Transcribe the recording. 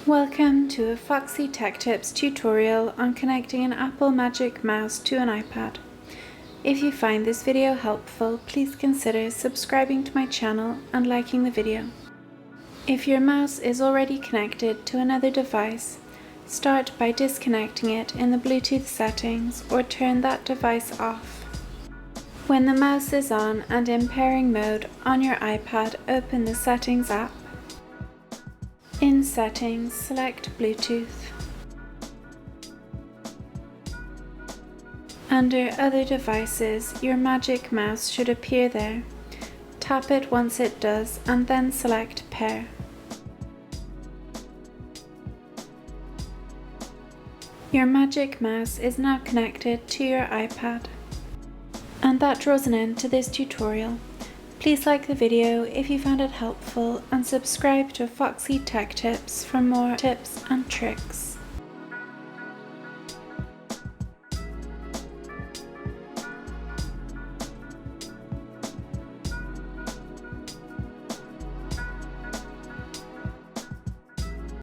Welcome to a Foxy Tech Tips tutorial on connecting an Apple Magic Mouse to an iPad. If you find this video helpful, please consider subscribing to my channel and liking the video. If your mouse is already connected to another device, start by disconnecting it in the Bluetooth settings or turn that device off. When the mouse is on and in pairing mode on your iPad, open the Settings app. In Settings, select Bluetooth. Under Other Devices, your Magic Mouse should appear there. Tap it once it does and then select Pair. Your Magic Mouse is now connected to your iPad. And that draws an end to this tutorial. Please like the video if you found it helpful and subscribe to Foxy Tech Tips for more tips and tricks.